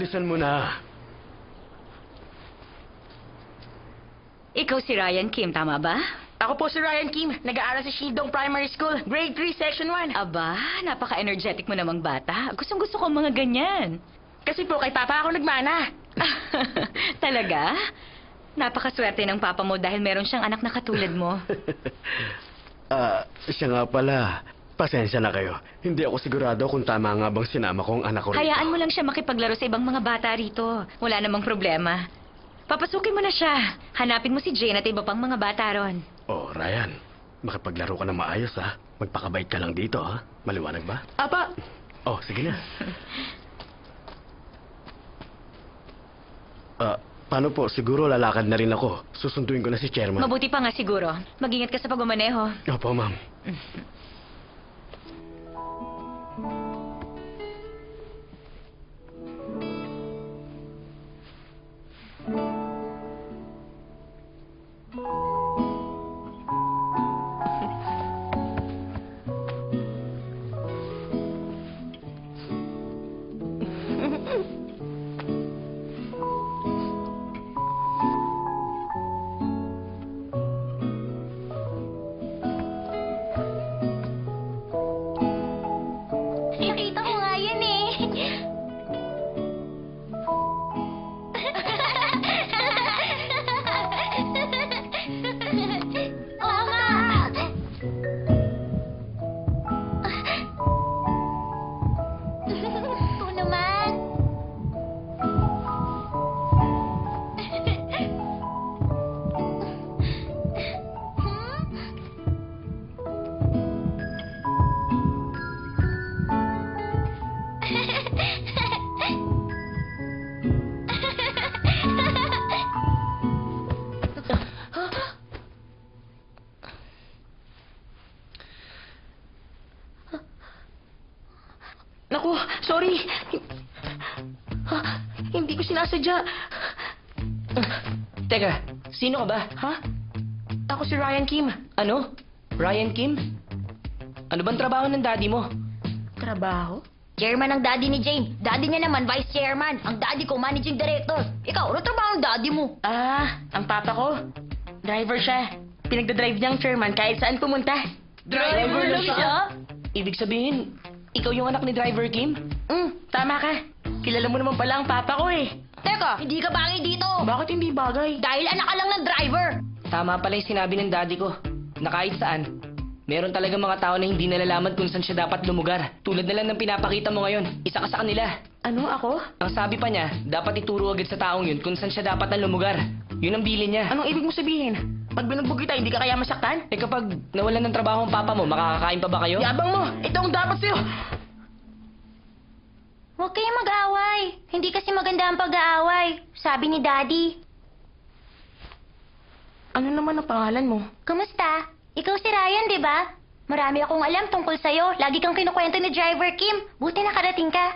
bilisan mo na. Ikaw si Ryan Kim, tama ba? Ako po si Ryan Kim. Nag-aaral sa Shindong Primary School. Grade 3, Section 1. Aba, napaka-energetic mo namang bata. Gustong-gusto ko mga ganyan. Kasi po kay Papa ako nagmana. Talaga? Napakaswerte ng papa mo dahil meron siyang anak na katulad mo. Siya nga pala. Pasensya na kayo. Hindi ako sigurado kung tama nga bang sinama ko ang anak ko rito. Hayaan mo lang siya makipaglaro sa ibang mga bata rito. Wala namang problema. Papasukin mo na siya. Hanapin mo si Jane at iba pang mga bata ron. Oh, Ryan. Makipaglaro ka na maayos, ha? Magpakabait ka lang dito, ha? Maliwanag ba? Apa. Oh, sige na. Paano po? Siguro lalakad na rin ako. Susunduin ko na si Chairman. Mabuti pa nga siguro. Mag-ingat ka sa pagmamaneho. Opo, ma'am. Nakita ko nga yan eh. Mama! Ito naman. Naku, sorry. Hindi ko sinasadya. Teka, sino ka ba? Ha? Ako si Ryan Kim. Ano? Ryan Kim? Ano bang trabaho ng daddy mo? Trabaho? Chairman ang daddy ni Jane. Daddy niya naman, vice chairman. Ang daddy ko, managing director. Ikaw, ano trabaho ng daddy mo? Ang papa ko. Driver siya. Pinagdadrive niyang chairman kahit saan pumunta. Driver lang siya? Ibig sabihin, ikaw yung anak ni Driver Kim? Tama ka. Kilala mo naman pala ang papa ko eh. Teka, hindi ka bagay dito. Bakit hindi bagay? Dahil anak ka lang ng driver. Tama pala yung sinabi ng daddy ko, na kahit saan, meron talaga mga tao na hindi nalalaman kung saan siya dapat lumugar. Tulad na lang ng pinapakita mo ngayon, isa ka sa kanila. Ano ako? Ang sabi pa niya, dapat ituro agad sa taong yun kung saan siya dapat na lumugar. Yun ang bilin niya. Anong ibig mo sabihin? Pag binugbog kita, hindi ka kaya masaktan? Eh kapag nawalan ng trabaho ang papa mo, makakakain pa ba kayo? Yabang mo! Ito ang dapat sa'yo! Huwag kayong mag-aaway. Hindi kasi maganda ang pag-aaway. Sabi ni daddy. Ano naman ang pangalan mo? Kumusta? Ikaw si Ryan, di ba? Marami akong alam tungkol sa'yo. Lagi kang kinukwento ni Driver Kim. Buti nakarating ka.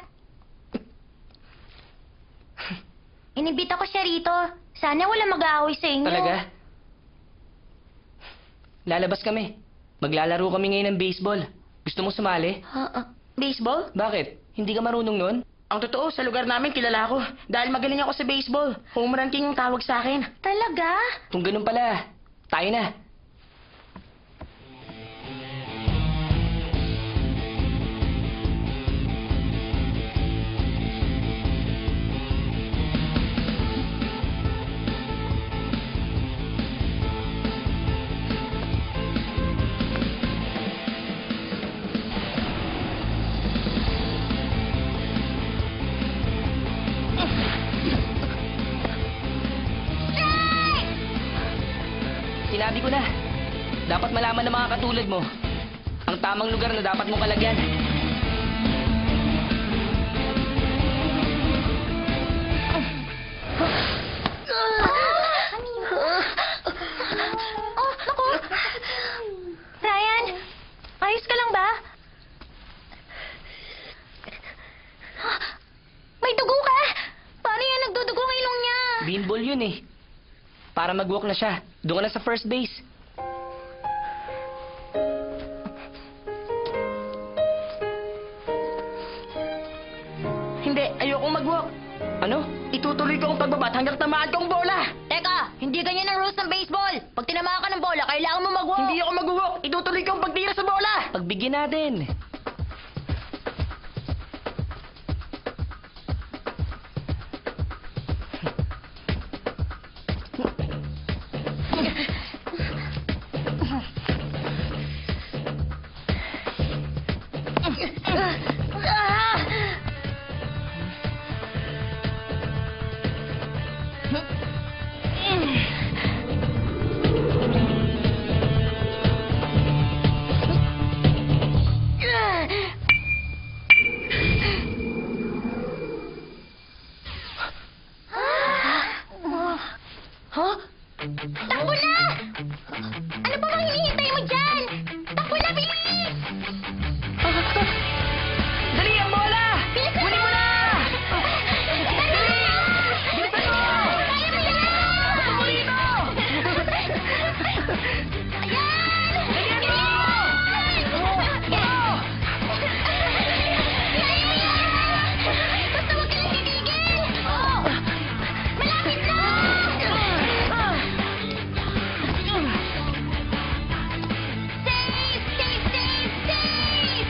Inibita ko siya rito. Sana wala mag-aaway sa inyo. Talaga? Lalabas kami. Maglalaro kami ngayon ng baseball. Gusto mo sumali? Baseball? Bakit? Hindi ka marunong nun? Ang totoo, sa lugar namin kilala ko. Dahil magaling ako sa baseball. Home run king ang tawag sa akin. Talaga? Kung ganun pala, tayo na. Sinabi ko na, dapat malaman ng mga katulad mo ang tamang lugar na dapat mong kalagyan. Oh, naku! Ryan, ayos ka lang ba? May dugo ka! Paano yan nagdudugo ang ilong niya? Beanball yun eh. Para mag-walk na siya, doon ka na sa first base. Hindi, ayokong mag-walk. itutuloy ko ang pagbabat hanggang tamaan ko ang bola. Teka, hindi ganyan ang rules ng baseball. Pag tinamaan ka ng bola, kailangan mo mag-walk. Hindi ako mag-walk. Itutuloy ko ang pagtira sa bola. Pagbigyan natin. Huh? Takbo na! Ano pa bang hinihintay mo dyan? Takbo na, bilis! Dali ang bola! Kunin mo na! Bilisan mo! Gusto mo rito! Basta huwag ka lang titigil! Malapit na! Safe! Safe! Safe! Safe!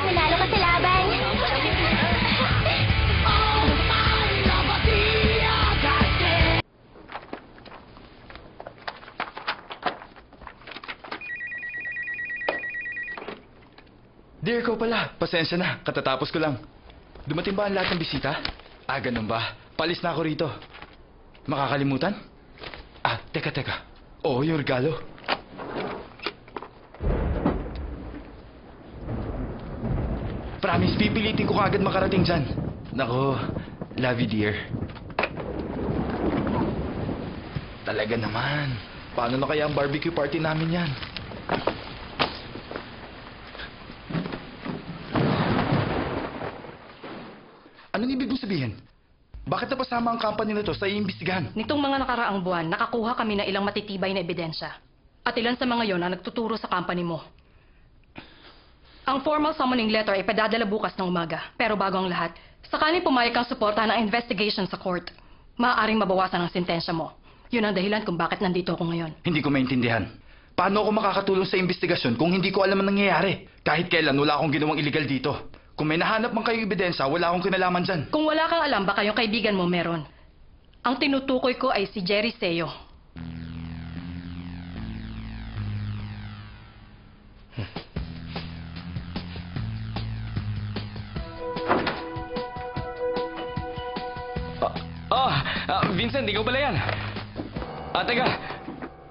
Nanalo ka sa laban. Dear ko pala, pasensya na, katatapos ko lang. Dumating ba ang lahat ng bisita? Ah, ganun ba? Palis na ako rito. Makakalimutan? Ah, teka. Oo, yung regalo. Promise, pipilitin ko kaagad makarating dyan. Nako, love you, dear. Talaga naman. Paano na kaya ang barbecue party namin yan? Anong ibig mong sabihin? Bakit napasama ang company na to sa iimbestigahan? Nitong mga nakaraang buwan, nakakuha kami ng ilang matitibay na ebidensya. At ilan sa mga yon ang nagtuturo sa company mo. Ang formal summoning letter ay padadala bukas ng umaga. Pero bago ang lahat, sakaling pumayag kang suportahan ng investigation sa court, maaaring mabawasan ang sentensya mo. Yun ang dahilan kung bakit nandito ako ngayon. Hindi ko maintindihan. Paano ako makakatulong sa investigasyon kung hindi ko alam ang nangyayari? Kahit kailan, wala akong ginawang illegal dito. Kung may nahanap man kayong ebidensya, wala akong kinalaman dyan. Kung wala kang alam, baka yung kaibigan mo meron. Ang tinutukoy ko ay si Jerry Seo. Vincent, ikaw pala yan. Teka.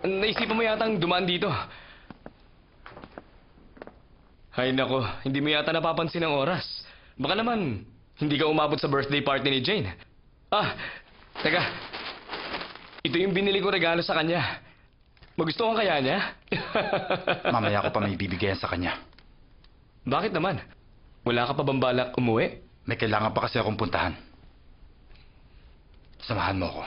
Naisipan mo yatang dumaan dito. Hay nako, hindi mo yata napapansin ang oras. Baka naman, hindi ka umabot sa birthday party ni Jane. Teka. Ito yung binili ko regalo sa kanya. Magustuhan kaya niya? Mamaya ko pa may bibigyan sa kanya. Bakit naman? Wala ka pa bang balak umuwi? May kailangan pa kasi akong puntahan. Samahan mo ako.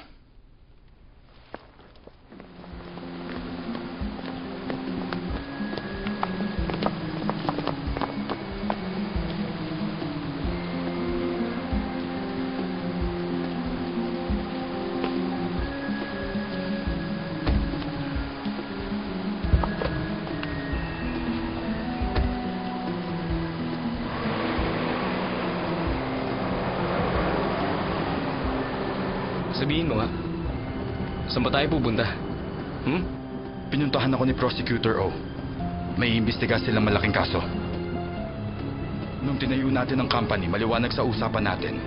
Sabihin mo nga, saan ba tayo pupunta? Pinuntahan ako ni Prosecutor O. May imbestiga silang malaking kaso. Nung tinayo natin ang company, maliwanag sa usapan natin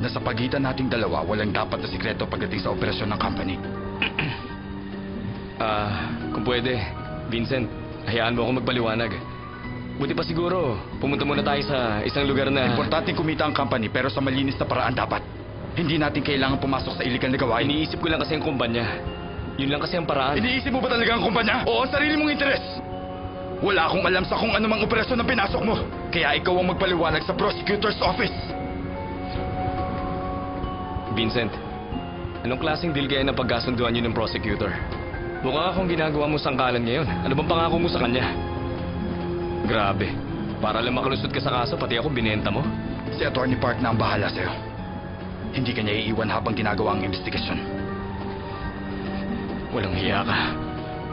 na sa pagitan nating dalawa, walang dapat na sikreto pagdating sa operasyon ng company. Kung pwede, Vincent, hayaan mo ako magpaliwanag. Buti pa siguro, pumunta muna tayo sa isang lugar na... Importanteng kumita ang company pero sa malinis na paraan dapat. Hindi natin kailangan pumasok sa illegal na gawain. Iniisip ko lang kasi ang kumpanya. Yun lang kasi ang paraan. Iniisip mo ba talaga ang kumpanya? Oo, ang sarili mong interes. Wala akong alam sa kung anumang operasyon na pinasok mo. Kaya ikaw ang magpaliwanag sa prosecutor's office. Vincent, Anong klaseng deal kaya na pagkasunduan niyo ng prosecutor? Mukhang akong ginagawa mo sangkalan ngayon. Ano bang pangako mo sa kanya? Grabe. Para lang makalusot ka sa kaso, pati ako binenta mo. Si Attorney Park na ang bahala sa'yo. Hindi ka niya iiwan habang ginagawa ang investigasyon. Walang hiya ka.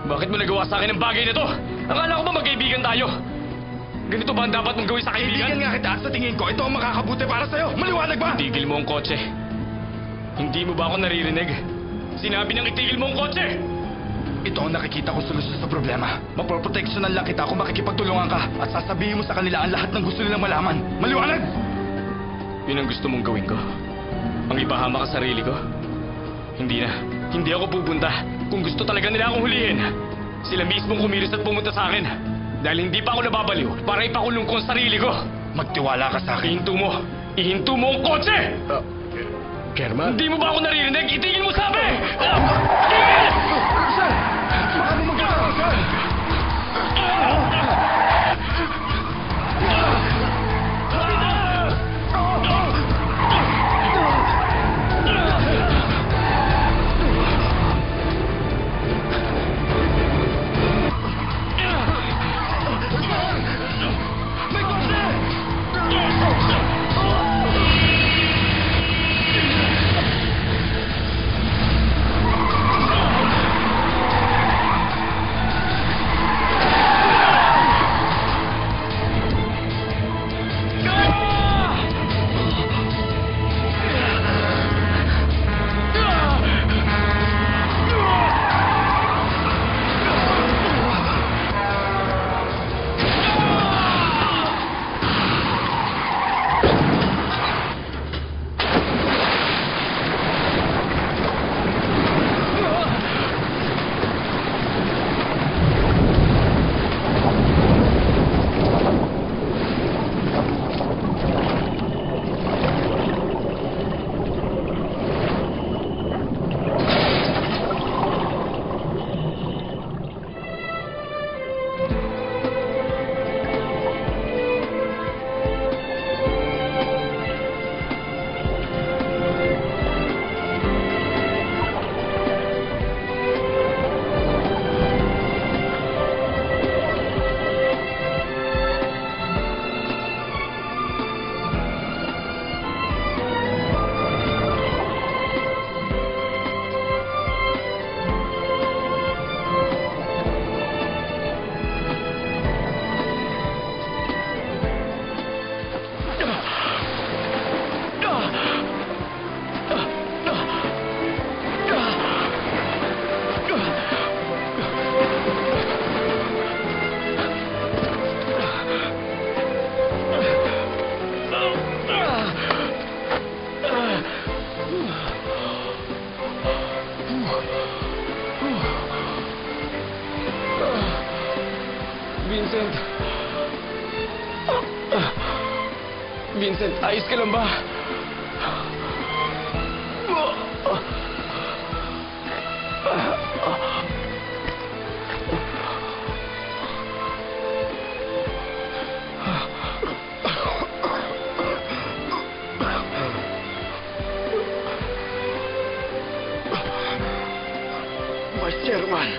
Bakit mo nagawa sa akin ang bagay na to? Akala ko ba magkaibigan tayo? Ganito ba ang dapat mong gawin sa kaibigan? Kaibigan nga kita at sa tingin ko, ito ang makakabuti para sa'yo. Maliwanag ba? Itigil mo ang kotse. Hindi mo ba ako naririnig? Sinabi nang itigil mo ang kotse! Ito ang nakikita kong solusyon sa problema. Maproproteksyonan lang kita kung makikipagtulungan ka at sasabihin mo sa kanila ang lahat ng gusto nilang malaman. Maliwanag! Yun ang gusto mong gawin ko. Ang ipahama ka sarili ko. Hindi na. Hindi ako pupunta. Kung gusto talaga nila akong hulihin, sila mismong kumilos at pumunta sa akin. Dahil hindi pa ako nababaliw para ipakulong ko ang sarili ko. Magtiwala ka sa akin. Ihinto mo! Ihinto mo ang kotse! Kerman? Hindi mo ba ako naririnig? Itigil mo sabi! Sir! Baka mo magkakaroon, sir! May kotse! Vincent! Vincent, ayos ka lang ba? Vice Chairman!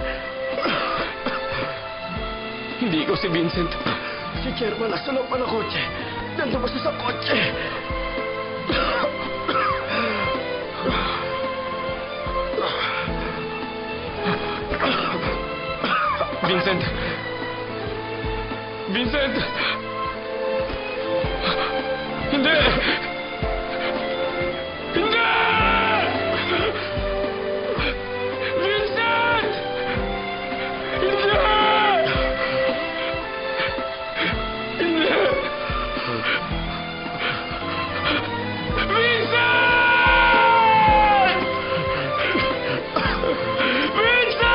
Hindi ko si Vincent. Si Chairman nasa loob pa ng kotse. Nandun ba siya sa kotse? Vincent! Vincent! Hindi! Hindi! Vincent! Hindi! Hindi! Vincent! Vincent!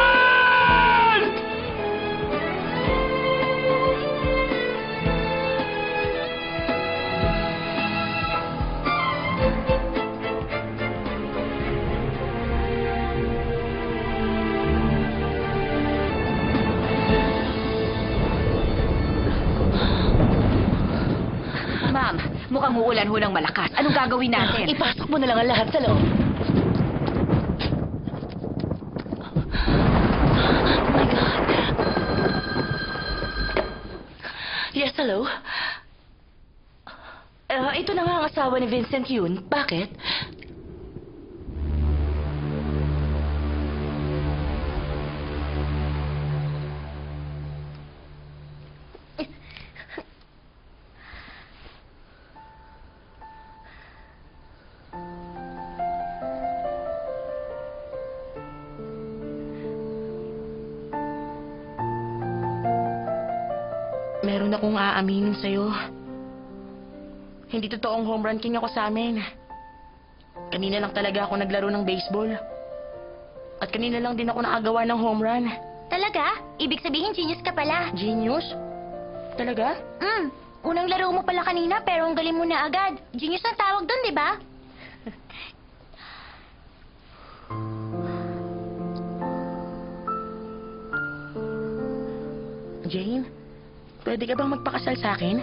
Ma'am, mukhang uulan ho ng malakas. Anong gagawin natin? Ipasok mo na lang ang lahat sa loob. Hello? Ito na nga ang asawa ni Vincent yun. Bakit? Meron akong aaminin sa'yo. Hindi totoong home run king ako sa amin. Kanina lang talaga ako naglaro ng baseball. At kanina lang din ako nakagawa ng home run. Talaga? Ibig sabihin genius ka pala. Genius? Talaga? Unang laro mo pala kanina pero ang galing mo na agad. Genius ang tawag doon, di ba? Jane, pwede ka bang magpakasal sa akin?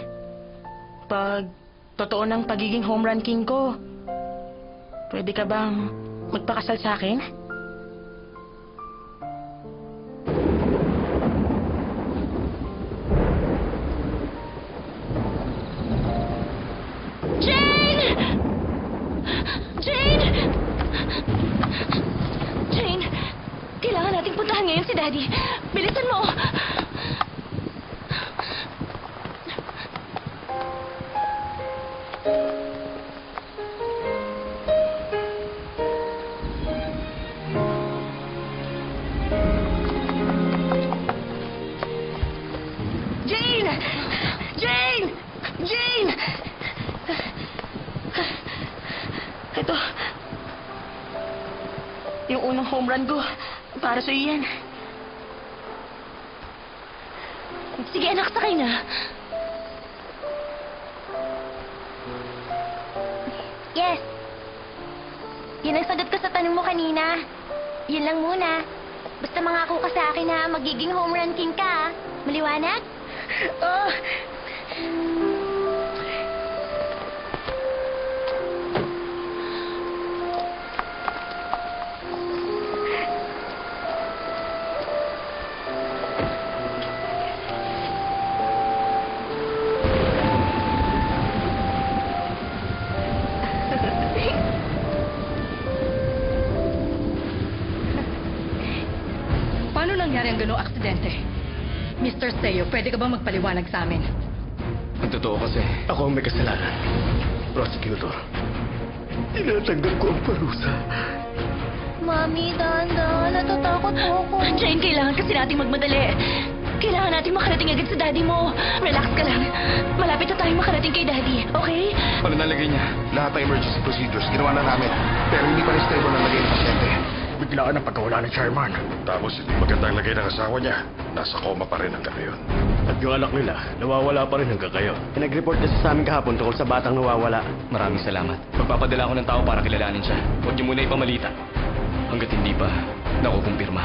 Pag totoo ng pagiging home run king ko, pwede ka bang magpakasal sa akin? Jane! Jane! Jane! Kailangan nating puntahan ngayon si Daddy. Bilisan mo! Jane! Jane! Jane! Ito. Yung unang home run ko. Para sa yan. Sige anak, sakay na. Yes. Yun ang sagot ko sa tanong mo kanina. Yun lang muna. Basta mangako ka sa akin na magiging home run king ka. Ah. Maliwanag? Oh! Paano nangyari ang gano'ng aksidente? Mr. Seo, pwede ka bang magpaliwanag sa amin? Ang totoo kasi, Ako ang may kasalanan. Prosecutor. Tinatanggap ko ang parusa. Mami, dahan-dahan. Natatakot po ako. Jane, kailangan kasi nating magmadali. Kailangan nating makarating agad sa Daddy mo. Relax ka lang. Malapit na tayong makarating kay Daddy, okay? paano nalagay niya? Lahat ng emergency procedures ginawa na namin. Pero hindi pa rin stable ang lagay ng pasyente. Biglaan ang pagkawala ng chairman. Tapos hindi magandang lagay ng asawa niya. Nasa coma pa rin hanggang ngayon. At yung anak nila, nawawala pa rin hanggang kayo. Pinag-report kasi sa amin kahapon tungkol sa batang nawawala. Maraming salamat. Magpapadala ako ng tao para kilalanin siya. Huwag niyo muna ipamalita. Hanggat hindi pa, nakukumpirma.